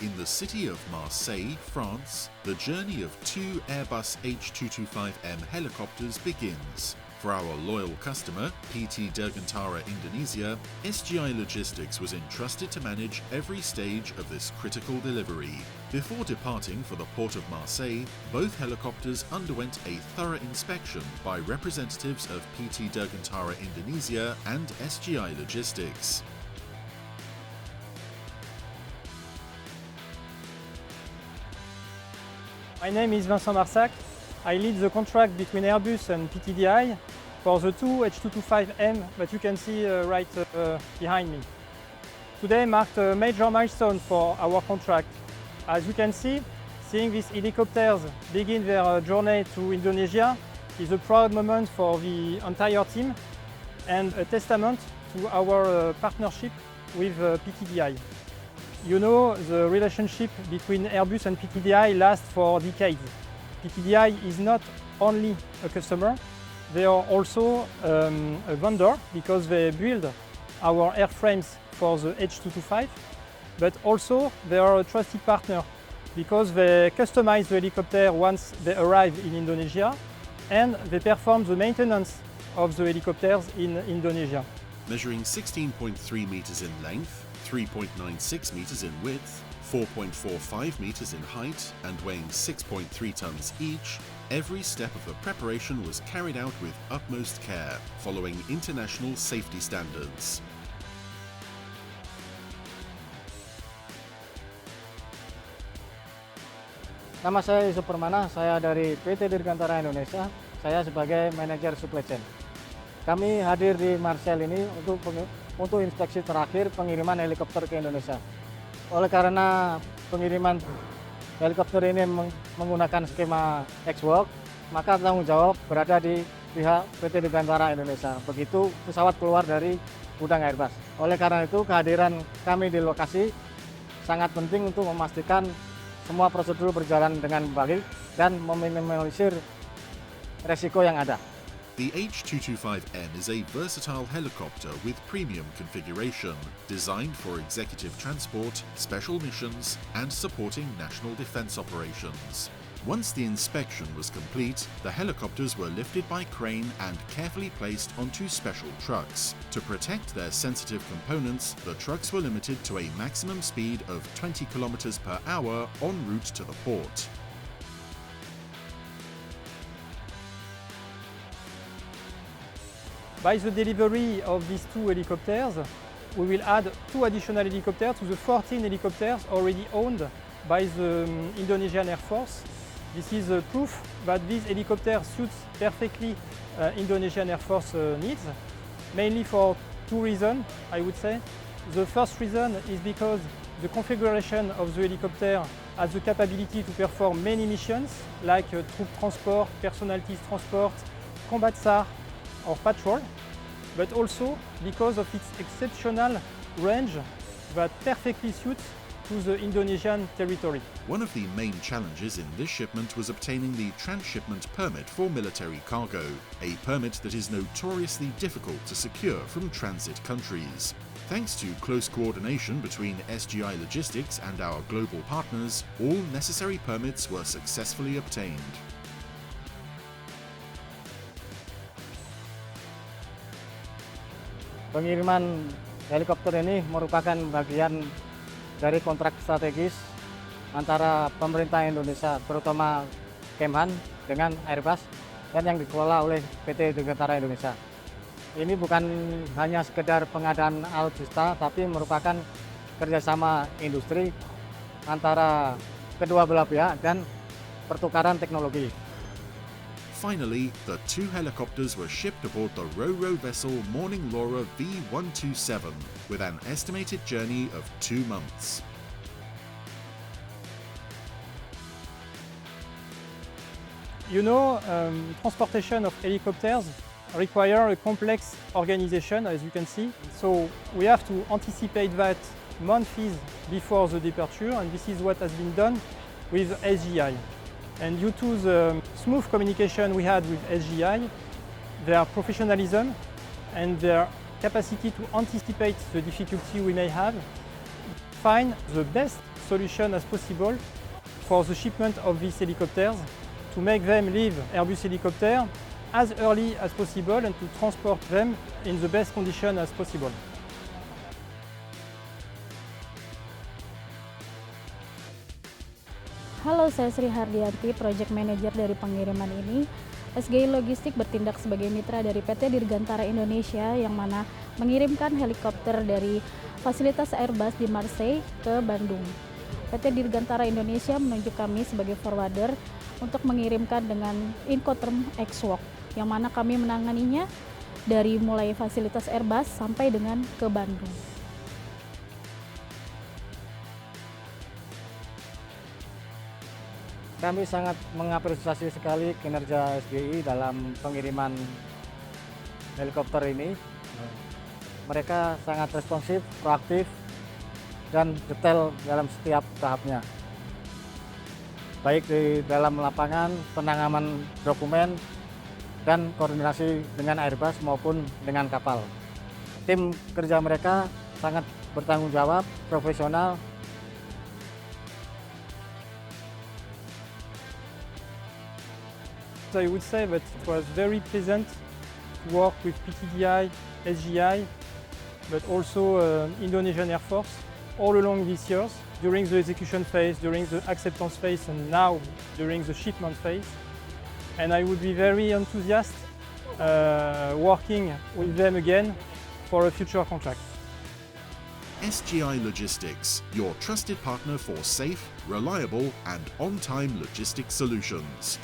In the city of Marseille, France, the journey of two Airbus H225M helicopters begins. For our loyal customer, PT Dirgantara Indonesia, SGI Logistics was entrusted to manage every stage of this critical delivery. Before departing for the port of Marseille, both helicopters underwent a thorough inspection by representatives of PT Dirgantara Indonesia and SGI Logistics. My name is Vincent Marsac. I lead the contract between Airbus and PTDI for the two H225M that you can see right behind me. Today marked a major milestone for our contract. As you can see, seeing these helicopters begin their journey to Indonesia is a proud moment for the entire team and a testament to our partnership with PTDI. You know, the relationship between Airbus and PTDI lasts for decades. PTDI is not only a customer, they are also a vendor because they build our airframes for the H225, but also they are a trusted partner because they customize the helicopter once they arrive in Indonesia and they perform the maintenance of the helicopters in Indonesia. Measuring 16.3 meters in length, 3.96 meters in width, 4.45 meters in height and weighing 6.3 tons each, every step of the preparation was carried out with utmost care, following international safety standards. Nama saya Yusuf Permana, saya dari PT Dirgantara Indonesia, saya sebagai manajer supply chain. Kami hadir di Marseille ini untuk inspeksi terakhir pengiriman helikopter ke Indonesia. Oleh karena pengiriman helikopter ini menggunakan skema X-Work, maka tanggung jawab berada di pihak PT Dirgantara Indonesia. Begitu pesawat keluar dari gudang Airbus. Oleh karena itu kehadiran kami di lokasi sangat penting untuk memastikan semua prosedur berjalan dengan baik dan meminimalisir resiko yang ada. The H225M is a versatile helicopter with premium configuration, designed for executive transport, special missions, and supporting national defense operations. Once the inspection was complete, the helicopters were lifted by crane and carefully placed onto special trucks. To protect their sensitive components, the trucks were limited to a maximum speed of 20 km per hour en route to the port. By the delivery of these two helicopters, we will add two additional helicopters to the 14 helicopters already owned by the Indonesian Air Force. This is proof that this helicopter suits perfectly Indonesian Air Force needs, mainly for two reasons, I would say. The first reason is because the configuration of the helicopter has the capability to perform many missions, like troop transport, personalities transport, combat SAR, or patrol, but also because of its exceptional range that perfectly suits to the Indonesian territory. One of the main challenges in this shipment was obtaining the transshipment permit for military cargo, a permit that is notoriously difficult to secure from transit countries. Thanks to close coordination between SGI Logistics and our global partners, all necessary permits were successfully obtained. Pengiriman helikopter ini merupakan bagian dari kontrak strategis antara pemerintah Indonesia, terutama Kemhan dengan Airbus dan yang dikelola oleh PT Dirgantara Indonesia. Ini bukan hanya sekedar pengadaan alutsista, tapi merupakan kerjasama industri antara kedua belah pihak dan pertukaran teknologi. Finally, the two helicopters were shipped aboard the ro-ro vessel Morning Laura V127 with an estimated journey of 2 months. You know, transportation of helicopters require a complex organization, as you can see. So we have to anticipate that months before the departure, and this is what has been done with SGI. And due to the smooth communication we had with SGI, their professionalism and their capacity to anticipate the difficulty we may have, find the best solution as possible for the shipment of these helicopters, to make them leave Airbus helicopter as early as possible and to transport them in the best condition as possible. Halo, saya Sri Hardianti, Project Manager dari pengiriman ini. SGI Logistik bertindak sebagai mitra dari PT Dirgantara Indonesia yang mana mengirimkan helikopter dari fasilitas Airbus di Marseille ke Bandung. PT Dirgantara Indonesia menunjuk kami sebagai forwarder untuk mengirimkan dengan Incoterm X-Walk, yang mana kami menanganinya dari mulai fasilitas Airbus sampai dengan ke Bandung. Kami sangat mengapresiasi sekali kinerja SGI dalam pengiriman helikopter ini. Mereka sangat responsif, proaktif, dan detail dalam setiap tahapnya. Baik di dalam lapangan, penanganan dokumen, dan koordinasi dengan Airbus maupun dengan kapal. Tim kerja mereka sangat bertanggung jawab, profesional. I would say that it was very pleasant to work with PTDI, SGI, but also Indonesian Air Force all along these years, during the execution phase, during the acceptance phase, and now during the shipment phase. And I would be very enthusiastic working with them again for a future contract. SGI Logistics, your trusted partner for safe, reliable and on-time logistics solutions.